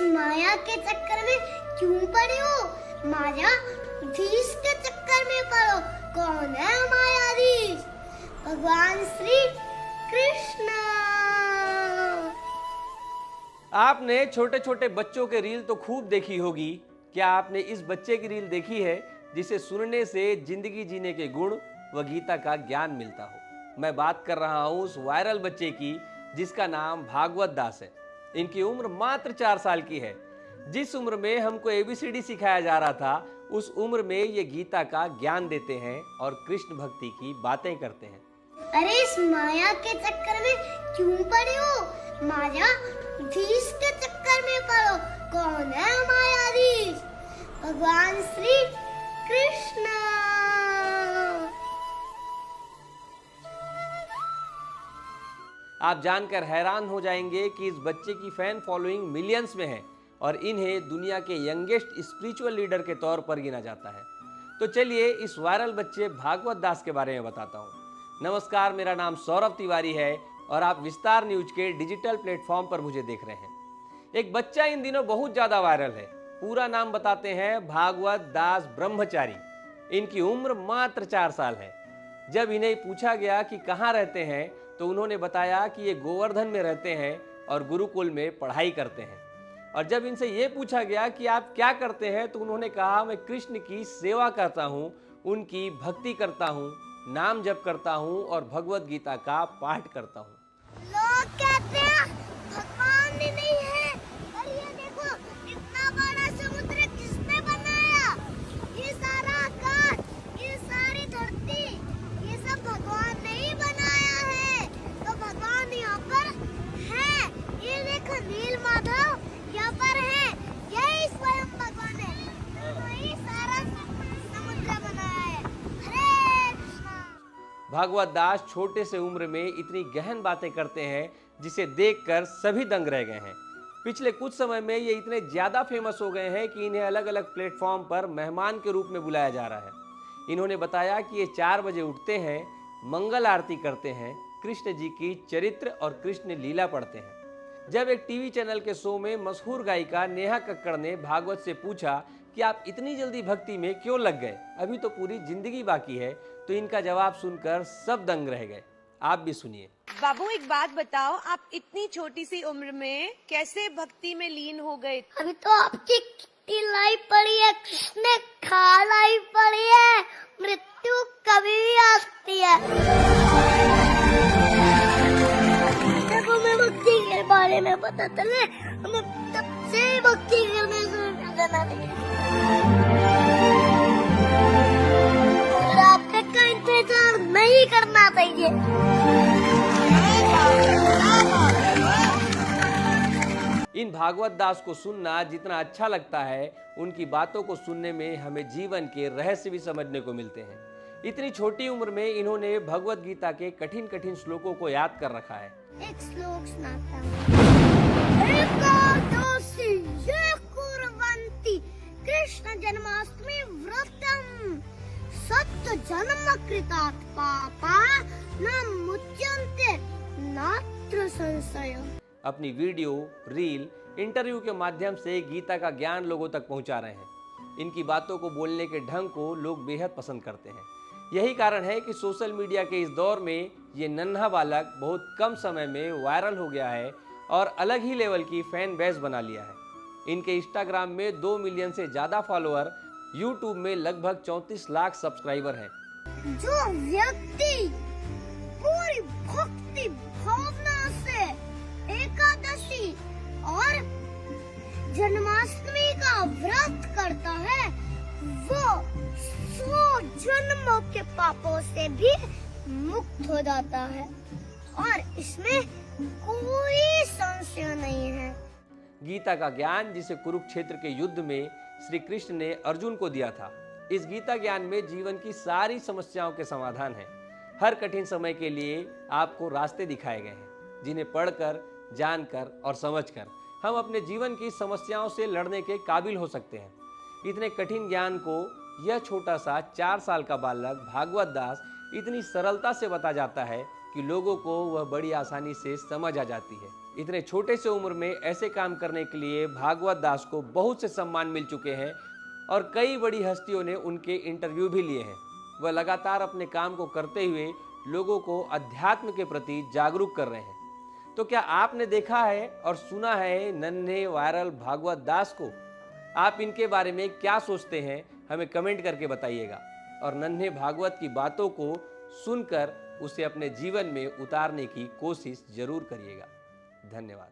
माया के चक्कर में क्यों पड़ी हो? मायाधीश के चक्कर में पड़ो। कौन है मायाधीश? भगवान श्री कृष्ण। आपने छोटे छोटे बच्चों के रील तो खूब देखी होगी। क्या आपने इस बच्चे की रील देखी है जिसे सुनने से जिंदगी जीने के गुण व गीता का ज्ञान मिलता हो? मैं बात कर रहा हूं उस वायरल बच्चे की जिसका नाम भागवत दास है। इनकी उम्र मात्र 4 साल की है। जिस उम्र में हमको ABCD सिखाया जा रहा था, उस उम्र में ये गीता का ज्ञान देते हैं और कृष्ण भक्ति की बातें करते हैं। अरे इस माया के चक्कर में क्यों पड़ी हो? मायाधीश के चक्कर में पड़ो। कौन है मायाधीश? भगवान श्री कृष्ण। आप जानकर हैरान हो जाएंगे कि इस बच्चे की फैन फॉलोइंग मिलियंस में है और इन्हें दुनिया के यंगेस्ट स्पिरिचुअल लीडर के तौर पर गिना जाता है। तो चलिए इस वायरल बच्चे भागवत दास के बारे में बताता हूँ। नमस्कार, मेरा नाम सौरभ तिवारी है और आप विस्तार न्यूज के डिजिटल प्लेटफॉर्म पर मुझे देख रहे हैं। एक बच्चा इन दिनों बहुत ज्यादा वायरल है। पूरा नाम बताते हैं, भागवत दास ब्रह्मचारी। इनकी उम्र मात्र 4 साल है। जब इन्हें पूछा गया कि कहाँ रहते हैं तो उन्होंने बताया कि ये गोवर्धन में रहते हैं और गुरुकुल में पढ़ाई करते हैं। और जब इनसे ये पूछा गया कि आप क्या करते हैं तो उन्होंने कहा, मैं कृष्ण की सेवा करता हूँ, उनकी भक्ति करता हूँ, नाम जप करता हूँ और भगवत गीता का पाठ करता हूँ। लोग कहते हैं भगवान ही नहीं है, और ये देखो इतना बड़ा समुद्र किसने बनाया? ये सारा आकाश, ये सारी धरती, ये सब भगवान ने ही बनाया है। तो भगवान यहाँ पर है। ये देखो नील माधव यहाँ पर है, यही स्वयं भगवान है। वही सारा समुद्र बनाया है। हरे कृष्णा। भागवत दास छोटे से उम्र में इतनी गहन बातें करते हैं जिसे देखकर सभी दंग रह गए हैं। पिछले कुछ समय में ये इतने ज्यादा फेमस हो गए हैं कि इन्हें अलग अलग प्लेटफॉर्म पर मेहमान के रूप में बुलाया जा रहा है। इन्होंने बताया कि ये 4 बजे उठते हैं, मंगल आरती करते हैं, कृष्ण जी की चरित्र और कृष्ण लीला पढ़ते हैं। जब एक टीवी चैनल के शो में मशहूर गायिका नेहा कक्कड़ ने भागवत से पूछा कि आप इतनी जल्दी भक्ति में क्यों लग गए, अभी तो पूरी जिंदगी बाकी है, तो इनका जवाब सुनकर सब दंग रह गए। आप भी सुनिए। बाबू, एक बात बताओ, आप इतनी छोटी सी उम्र में कैसे भक्ति में लीन हो गए? अभी तो आपकी कितनी लाइफ पड़ी है, कृष्ण खा लाइफ पड़ी है। मृत्यु कभी भी आ सकती है। जब हमें भक्ति के बारे में पता चले, हमें तब से ही भक्ति करने शुरू कर देना चाहिए। और आपके का इंतजार नहीं करना चाहिए। इन भागवत दास को सुनना जितना अच्छा लगता है, उनकी बातों को सुनने में हमें जीवन के रहस्य भी समझने को मिलते हैं। इतनी छोटी उम्र में इन्होंने भगवत गीता के कठिन कठिन श्लोकों को याद कर रखा है। एक श्लोक सुनाता हूँ। एकादशी ये कुर्वन्ति कृष्ण जन्माष्टमी व्रतम सत्य जन्म कृतात् पापा न मुच्यन्ते नात्र संशय। अपनी वीडियो, रील, इंटरव्यू के माध्यम से गीता का ज्ञान लोगों तक पहुंचा रहे हैं। इनकी बातों को बोलने के ढंग को लोग बेहद पसंद करते हैं। यही कारण है कि सोशल मीडिया के इस दौर में ये नन्हा बालक बहुत कम समय में वायरल हो गया है और अलग ही लेवल की फैन बेस बना लिया है। इनके इंस्टाग्राम में 2 मिलियन से ज्यादा फॉलोअर, यूट्यूब में लगभग 34 लाख सब्सक्राइबर हैं। जो व्यक्ति पूरी भक्ति भावना से एकादशी और जन्माष्टमी का व्रत करता है, वो 100 जन्मों के पापों से भी मुक्त हो जाता है और इसमें कोई संशय नहीं है। गीता का ज्ञान जिसे कुरुक्षेत्र के युद्ध में श्री कृष्ण ने अर्जुन को दिया था, इस गीता ज्ञान में जीवन की सारी समस्याओं के समाधान हैं। हर कठिन समय के लिए आपको रास्ते दिखाए गए हैं, जिन्हें पढ़कर, जानकर और समझकर हम अपने जीवन की समस्याओं से लड़ने के काबिल हो सकते हैं। इतने कठिन ज्ञान को यह छोटा सा 4 साल का बालक भागवत दास इतनी सरलता से बता जाता है कि लोगों को वह बड़ी आसानी से समझ आ जाती है। इतने छोटे से उम्र में ऐसे काम करने के लिए भागवत दास को बहुत से सम्मान मिल चुके हैं और कई बड़ी हस्तियों ने उनके इंटरव्यू भी लिए हैं। वह लगातार अपने काम को करते हुए लोगों को अध्यात्म के प्रति जागरूक कर रहे हैं। तो क्या आपने देखा है और सुना है नन्हे वायरल भागवत दास को? आप इनके बारे में क्या सोचते हैं, हमें कमेंट करके बताइएगा। और नन्हे भागवत की बातों को सुनकर उसे अपने जीवन में उतारने की कोशिश जरूर करिएगा। धन्यवाद।